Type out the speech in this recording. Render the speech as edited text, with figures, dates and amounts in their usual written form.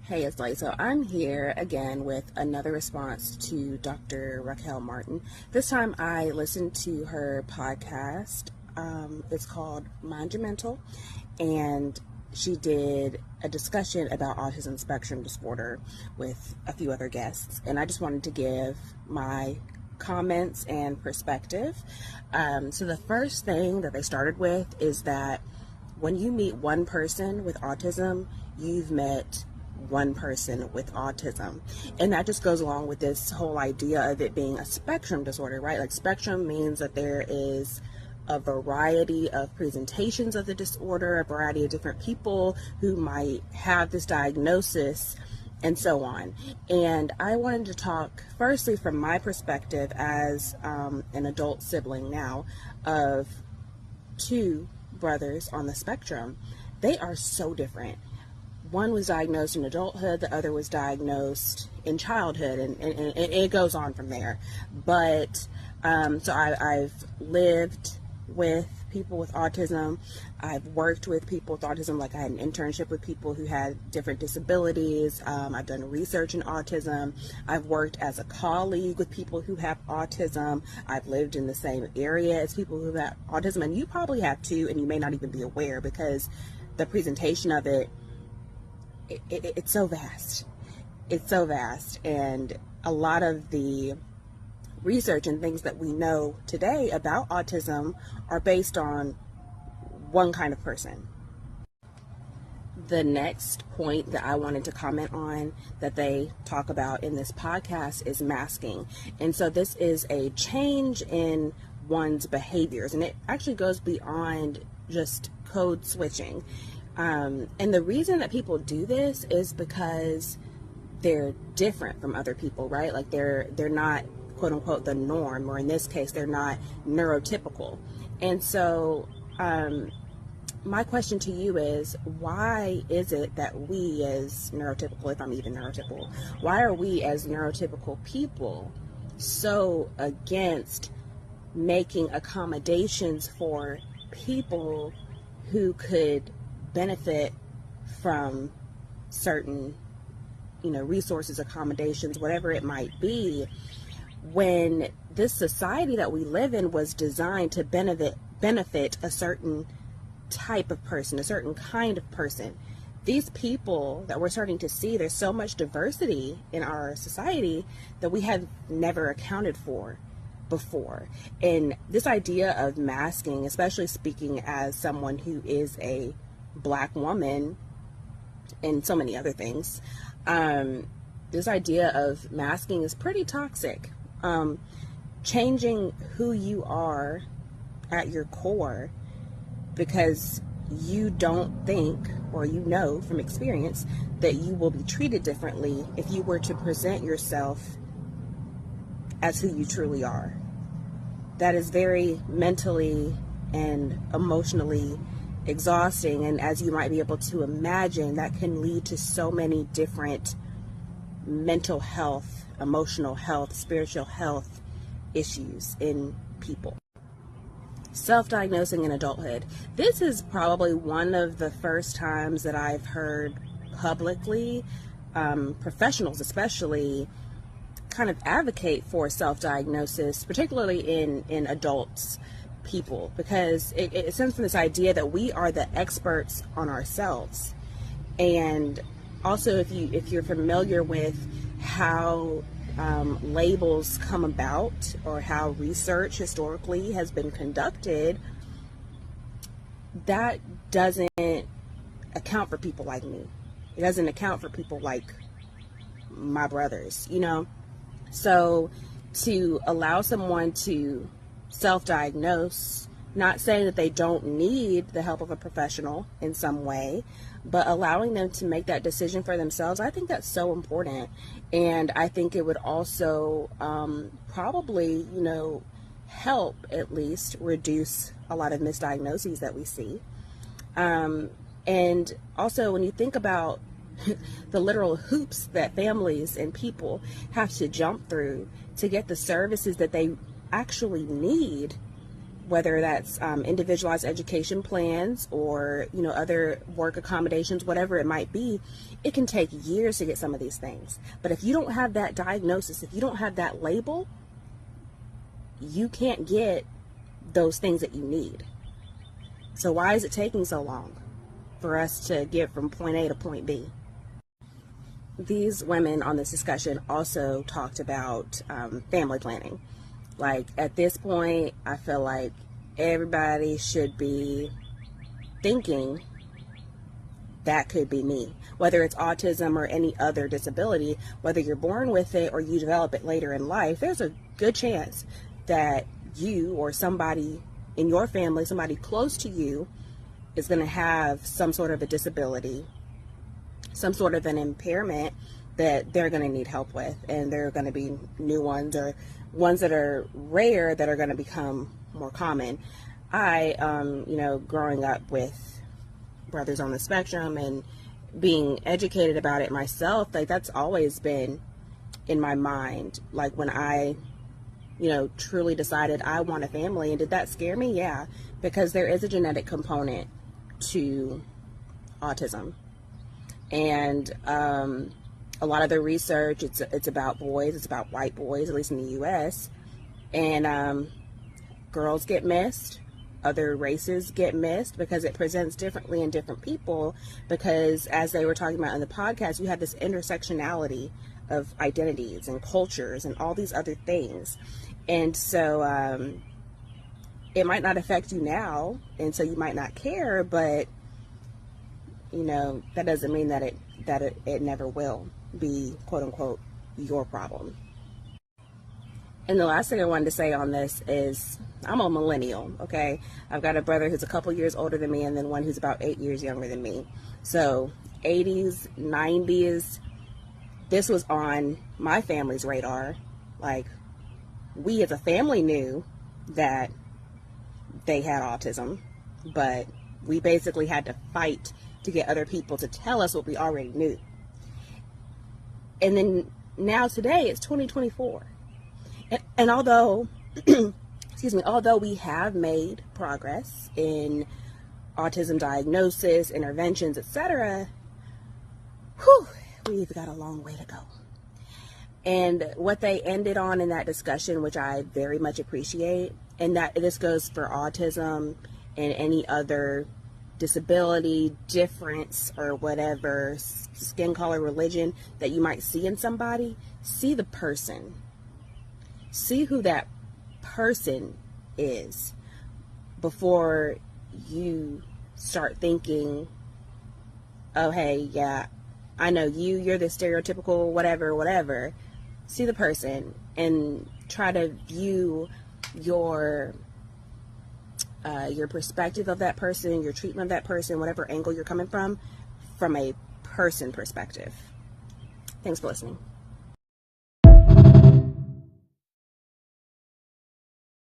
Hey, it's Light. So I'm here again with another response to Dr. Raquel Martin. This time I listened to her podcast. It's called Mind Your Mental, and she did a discussion about autism spectrum disorder with a few other guests. And I just wanted to give my comments and perspective. So the first thing that they started with is that when you meet one person with autism, you've met one person with autism. And that just goes along with this whole idea of it being a spectrum disorder, right? Like, spectrum means that there is a variety of presentations of the disorder, a variety of different people who might have this diagnosis, and so on. And I wanted to talk firstly from my perspective as an adult sibling now of two brothers on the spectrum. They are so different. One was diagnosed in adulthood, the other was diagnosed in childhood, and it goes on from there. But so I've lived with people with autism. I've worked with people with autism, like I had an internship with people who had different disabilities. I've done research in autism. I've worked as a colleague with people who have autism. I've lived in the same area as people who have autism, and you probably have too, and you may not even be aware because the presentation of it's so vast. It's so vast, and a lot of the research and things that we know today about autism are based on one kind of person. The next point that I wanted to comment on that they talk about in this podcast is masking. And so this is a change in one's behaviors, and it actually goes beyond just code switching. And the reason that people do this is because they're different from other people, right? Like they're not quote unquote the norm, or in this case, they're not neurotypical. And so my question to you is, why is it that we as neurotypical, if I'm even neurotypical, why are we as neurotypical people so against making accommodations for people who could benefit from certain, resources, accommodations, whatever it might be, when this society that we live in was designed to benefit a certain type of person, a certain kind of person? These people that we're starting to see, there's so much diversity in our society that we have never accounted for before. And this idea of masking, especially speaking as someone who is a Black woman and so many other things, this idea of masking is pretty toxic. Changing who you are at your core because you don't think, or from experience, that you will be treated differently if you were to present yourself as who you truly are. That is very mentally and emotionally exhausting, and as you might be able to imagine, that can lead to so many different mental health, emotional health, spiritual health issues in people. Self-diagnosing in adulthood. This is probably one of the first times that I've heard publicly, professionals especially, kind of advocate for self-diagnosis, particularly in adults, people, because it stems from this idea that we are the experts on ourselves. And also, if you're familiar with how labels come about, or how research historically has been conducted, that doesn't account for people like me. It doesn't account for people like my brothers, So to allow someone to self-diagnose, not saying that they don't need the help of a professional in some way, but allowing them to make that decision for themselves, I think that's so important. And I think it would also probably, help at least reduce a lot of misdiagnoses that we see. And also, when you think about the literal hoops that families and people have to jump through to get the services that they actually need, whether that's individualized education plans or, other work accommodations, whatever it might be. It can take years to get some of these things. But if you don't have that diagnosis, if you don't have that label, you can't get those things that you need. So why is it taking so long for us to get from point A to point B? These women on this discussion also talked about family planning. Like, at this point, I feel like everybody should be thinking that could be me. Whether it's autism or any other disability, whether you're born with it or you develop it later in life, there's a good chance that you or somebody in your family, somebody close to you, is going to have some sort of a disability, some sort of an impairment that they're going to need help with. And there are going to be new ones or ones that are rare that are going to become more common. I, growing up with brothers on the spectrum and being educated about it myself, like, that's always been in my mind. Like, when I, truly decided I want a family. And did that scare me? Yeah, because there is a genetic component to autism. And a lot of the research, it's about boys, it's about white boys, at least in the U.S. And girls get missed, other races get missed, because it presents differently in different people. Because, as they were talking about in the podcast, you have this intersectionality of identities and cultures and all these other things. And so it might not affect you now, and so you might not care, but that doesn't mean that it never will be, quote unquote, your problem. And the last thing I wanted to say on this is, I'm a millennial, okay? I've got a brother who's a couple years older than me, and then one who's about 8 years younger than me. So 80s, 90s, this was on my family's radar. Like, we as a family knew that they had autism, but we basically had to fight to get other people to tell us what we already knew. And then now today it's 2024. And although, although we have made progress in autism diagnosis, interventions, etc., we've got a long way to go. And what they ended on in that discussion, which I very much appreciate, and that this goes for autism and any other disability, difference, or whatever, skin color, religion that you might see in somebody, see the person. See who that person is before you start thinking, oh, hey, yeah, I know you're the stereotypical whatever. See the person and try to view your perspective of that person, your treatment of that person, whatever angle you're coming from a person perspective. Thanks for listening.